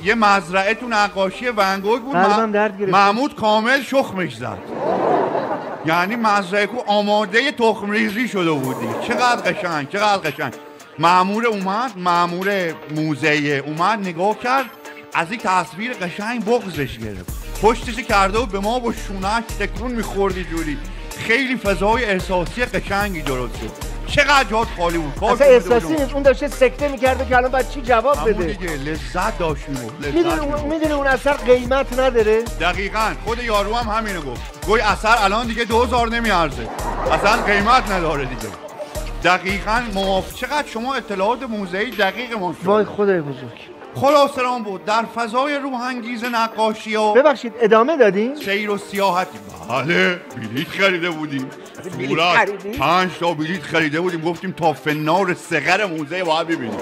یه مزرعه تو نقاشی ون گوگ بود. محمود کامل شخمش زد. یعنی مزرعه کو آماده تخم ریزی شده بودی. چقدر قشنگ، چقدر قشنگ. مأمور موزه اومد نگاه کرد، از این تصویر قشنگ بغضش گرفت، پشتش کرده و به ما با شونه‌اش تکون می‌خوردی جوری. خیلی فضای احساسی قشنگی درست شد. چقدر جات خالی بود. اصلا احساسی نیست، اون داشته سکته می‌کرده که الان باید چی جواب بده. دیگه لذت داشت میدونی اون اثر قیمت نداره؟ دقیقاً خود یارو هم همینو گفت. گوی اثر الان دیگه 2000 نمیارزه. اصلا قیمت نداره دیگه. دقیقاً چقدر شما اطلاعات موزه‌ای دقیق ما شد. وای خدای بزرگ. خلاصه بود در فضای روحانگیز نقاشی و ببخشید ادامه دادین؟ سیر و سیاحتی. بله بلیط خریده بودیم. 5 تا بلیط خریده بودیم، گفتیم تا فنار صغر موزه باید ببینیم.